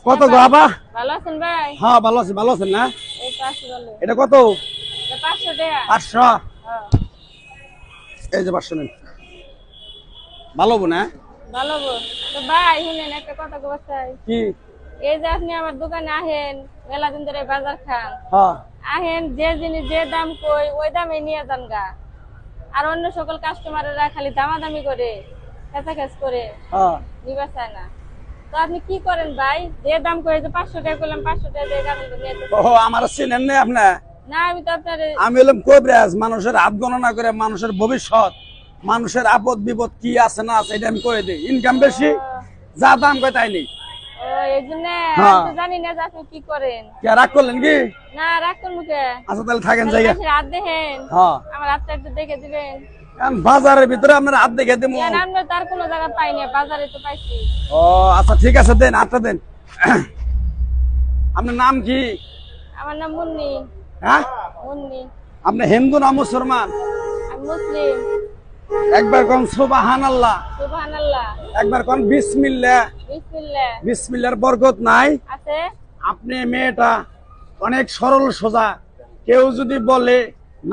কত গো বাবা? ভালো আছেন ভাই? হ্যাঁ ভালো আছি, ভালো আছেন না? এই তো আছি ভালো। এটা কত? এটা 500 টাকা। 500। হ্যাঁ। এই যে 500 নেন। ভালো হবো না? ভালো গো। তো ভাই শুনেন একটা কথা কইতে চাই। কি? এই যে আপনি আমার দোকানে আহেন, মেলা দিন ধরে বাজার খান। হ্যাঁ। আহেন যে জিনিস যে দাম কই ওই দামে নিয়ে যান গা। আর অন্য সকল কাস্টমাররা খালি দামাদামি করে, খেচাখেচ করে হ্যাঁ। নিবা চায় না। তো আপনি কি করেন ভাই? যে দাম কই যে 500 টাকা কইলাম 500 টাকা দিয়ে গাড়িটা নিয়ে যেতে। ও আমার চিনেন না আপনি? না আমি তো আপনার আমি হলাম কবিরাজ, মানুষের হাত গণনা করে মানুষের ভবিষ্যৎ, মানুষের আপদ বিপদ কি আছে না আছে এটা আমি করে দিই। ইনকাম বেশি, যা দাম কয় তাই নেই। এই জন্য হ্যাঁ। আমি তো জানি না যে আপনি কি করেন। কে রাগ করলেন কি? না রাগ করবো কে? আচ্ছা তাহলে থাকেন তাহলে জায়গা। পাশের হাত দেখেন, হ্যাঁ। আমার হাতটা একটু দেখে দিবেন। কারণ বাজারের ভিতরে আপনার হাত দেখে দেবো। কেন আমরা তার কোনো জায়গা পাইনি, বাজারে তো পাইছি। ও আচ্ছা ঠিক আছে, দেন হাতটা দেন। আপনার নাম কি? আমার নাম মুন্নি। হ্যাঁ? মুন্নি। আপনি হিন্দু না মুসলমান? আমি মুসলিম। একবার কোন সুবহানাল্লাহ, সুবহানাল্লাহ। একবার কোন বিসমিল্লাহ। বিসমিল্লাহ। বিসমিল্লাহর বরকত নাই? আছে। আপনি মেয়েটা অনেক সরল সোজা। কেউ যদি বলে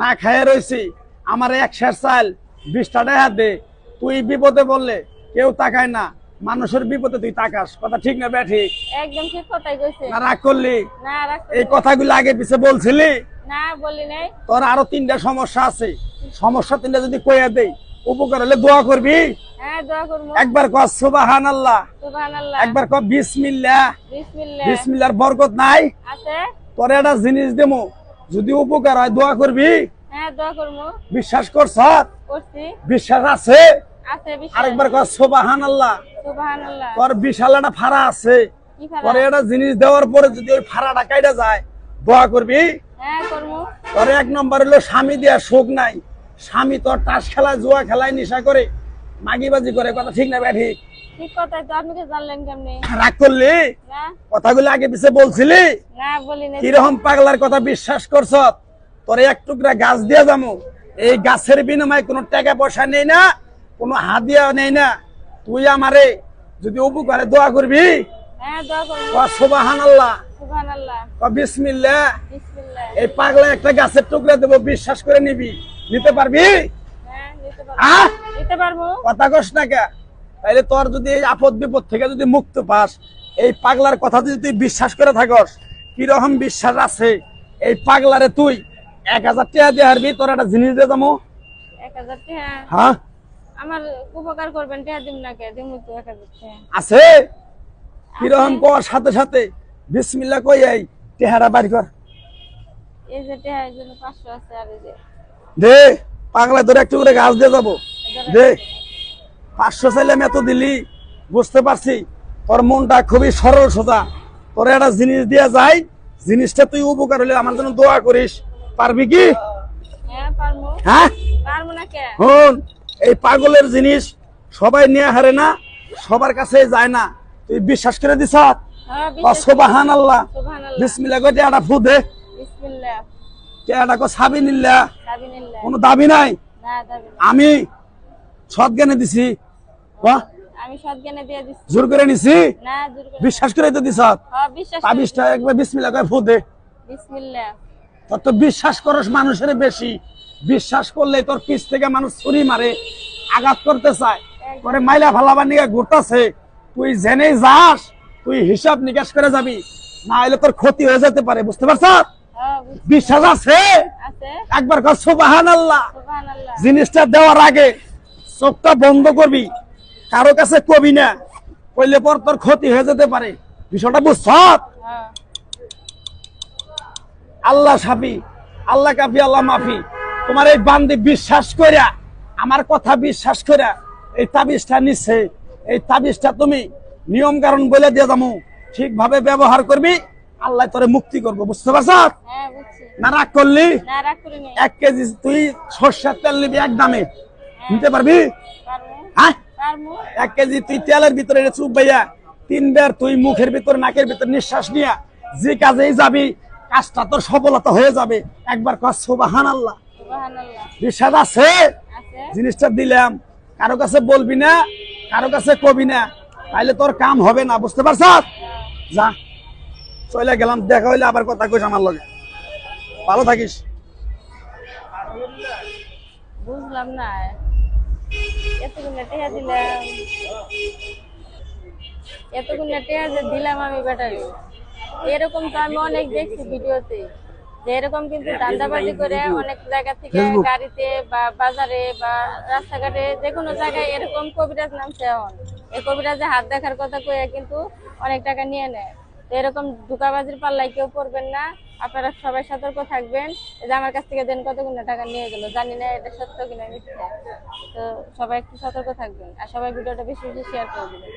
না খায় রয়েছি, আমার 1 চাল 20টা টাকা দে, তুই বিপদে বললে কেউ তাকায় না, মানুষের বিপদে তুই তাকাস। কথা ঠিক না ব্যাঠি? একদম ঠিক কথাই কইছে। না রাগ করলি? না রাগ এই কথাগুলো আগে পিছে বলছিলি? না বলি নাই। তোর আরো 3টা সমস্যা আছে, সমস্যা 3টা যদি কইয়া দেই, উপকার হলে দোয়া করবি। হ্যাঁ দোয়া করব। একবার কর সুবহানাল্লাহ, সুবহানাল্লাহ। একবার কর বিসমিল্লাহ। বিসমিল্লাহ। বিসমিল্লাহর বরকত নাই? আছে। তোর একটা জিনিস দেবো, যদি উপকার হয় দোয়া করবি। হ্যাঁ দোয়া করব। বিশ্বাস করছ? করছি। বিশ্বাস আছে? আছে বিশ্বাস। আরেকবার কর সুবহানাল্লাহ। সুবহানাল্লাহ। তোর বিশাল একটা ফাড়া আছে, কি ফাড়া? তোর একটা জিনিস দেওয়ার পরে যদি ওই ফাড়াটা কাইটা যায়, দোয়া করবি। হ্যাঁ করব। তোর 1 নম্বর হলো স্বামী দেওয়ার শোক নাই। স্বামী তোর তাস খেলায় জুয়া খেলায় নেশা করে মাগিবাজি করে। কথা ঠিক না ব্যাঠি? ঠিক কথাই তো, আপনি কি জানলেন কেমনে? রাগ করলি? না কথাগুলো আগে পিছে বলছিলি? না বলি নাই। কিরকম পাগলার কথা বিশ্বাস করছ? তোর 1 টুকরা গাছ দিয়ে যাবো, এই গাছের বিনিময়ে কোনো টাকা পয়সা নেই না, কোনো হাদিয়া নেই না। তুই আমারে যদি উপকারে দোয়া করবি, হ্যাঁ দোয়া করব। ক সুবহানাল্লাহ, সুবহানাল্লাহ। ক বিসমিল্লাহ। বিসমিল্লাহ। এই পাগলা একটা গাছের টুকরা দেবো, বিশ্বাস করে নিবি। নিতে পারবি? হ্যাঁ নিতে পারবো। আহ? নিতে পারবো। কথা কস না কে? তাইলে তোর যদি এই আপদ বিপদ থেকে যদি মুক্ত পাস, এই পাগলার কথা যদি তুই বিশ্বাস করে থাকস, কিরকম বিশ্বাস আছে এই পাগলারে, তুই 1000 টাকা দিয়ে হারবি, তোর একটা জিনিস দিয়ে যাবো। 1000 টাকা? হ্যাঁ আমার উপকার করবেন, টাকা দিম না কে? দিমু তো 1000 টাকা। আছে। কিরকম কর সাথে সাথে বিসমিল্লাহ কই এই টেহারা বাড়ি কর। এই যে টাকা এর জন্য 500 আছে, আর এই যে দে, পাগলা ধরে একটু করে গাছ দিয়ে যাবো। দে 500 চাইলে আমি এত দিলি, বুঝতে পারছি তোর মনটা খুবই সরল সোজা। তোর একটা জিনিস দিয়ে যাই, জিনিসটা তুই উপকার হলে আমার জন্য দোয়া করিস। পারবি কি? হ্যাঁ পারবো। হ্যাঁ পারবো না কে? হন, এই পাগলের জিনিস সবাই নিয়ে হারে না, সবার কাছে যায় না। তুই বিশ্বাস করে দিছ? হ্যাঁ বিশ্বাস। সুবহানাল্লাহ। সুবহানাল্লাহ। বিসমিল্লাহ কই টেহাটা ফু দে। বিসমিল্লাহ। টেহাটা কো সাবিনিল্লাহ। সাবিনিল্লাহ। কোনো দাবি নাই। না দাবি না। আমি সৎজ্ঞানে দিছি, বাহ আমি সৎজ্ঞানে দিয়ে দিছি। জোর করে নিছি? না জোর করে। বিশ্বাস করে তো দিছ? হ্যাঁ বিশ্বাস। তাবিজটা একবার বিসমিল্লাহ কই ফু দে। বিসমিল্লাহ। তোর তো বিশ্বাস করস মানুষের বেশি। বিশ্বাস করলে তোর পিছ থেকে মানুষ ছুরি মারে, আঘাত করতে চায়, পরে মাইলা ফালাবার নিয়ে ঘুরতেছে। তুই জেনে যাস, তুই হিসাব নিকাশ করে যাবি, না হলে তোর ক্ষতি হয়ে যেতে পারে। বুঝতে পারছ? হ্যাঁ বুঝছি। বিশ্বাস আছে? আছে। একবার কর সুবহানাল্লাহ। সুবহানাল্লাহ। জিনিসটা দেওয়ার আগে চোখটা বন্ধ করবি, কারো কাছে কবি না, কইলে পর তোর ক্ষতি হয়ে যেতে পারে। বিষয়টা বুঝছ? হ্যাঁ। আল্লাহ সাফি, আল্লাহ কাফি, আল্লাহ মাফি। তোমার এই বান্দি বিশ্বাস কইরা, আমার কথা বিশ্বাস কইরা এই তাবিজটা নিচ্ছে, এই তাবিজটা তুমি নিয়ম কারণ বলে দিয়ে যাবো, ঠিকভাবে ব্যবহার করবি, আল্লাহ তোরে মুক্তি করবো। বুঝতে পারছ? হ্যাঁ বুঝছি। না রাগ করলি? না রাগ করি নাই। 1 কেজি তুই সর্ষের তেল নিবি এক দামে, নিতে পারবি? পারবো। হ্যাঁ, পারবো। 1 কেজি তুই তেলের ভিতরে চুপ ভাইয়া 3 বার তুই মুখের ভিতরে নাকের ভিতরে নিঃশ্বাস নিয়া যে কাজেই যাবি, কাজটা তোর সফলতা হয়ে যাবে। একবার কর সুবহানাল্লাহ। সুবহানাল্লাহ। বিশ্বাস আছে? আছে। জিনিসটা দিলাম, কারো কাছে বলবি না, কারো কাছে কবি না, তাইলে তোর কাম হবে না। বুঝতে পারছ? যা চলে গেলাম, দেখা হইলে আবার কথা কইস আমার লগে। ভালো থাকিস। বুঝলাম না, এতগুলো টেহা দিলাম, এতগুলো টেহা যে দিলাম আমি ব্যাটারি, এরকম তো আমি অনেক দেখছি ভিডিওতে, যে এরকম কিন্তু ধান্দাবাজি করে অনেক জায়গা থেকে গাড়িতে বা বাজারে বা রাস্তাঘাটে যে কোনো জায়গায় এরকম কবিরাজ নামছে এখন। এই কবিরাজে হাত দেখার কথা কয়ে কিন্তু অনেক টাকা নিয়ে নেয়। তো এরকম ধোঁকাবাজির পাল্লায় কেউ পড়বেন না, আপনারা সবাই সতর্ক থাকবেন। এই যে আমার কাছ থেকে দেন কতগুলো টাকা নিয়ে গেল, জানি না এটা সত্য কিনা মিথ্যা। তো সবাই একটু সতর্ক থাকবেন, আর সবাই ভিডিওটা বেশি বেশি শেয়ার করে দিবেন।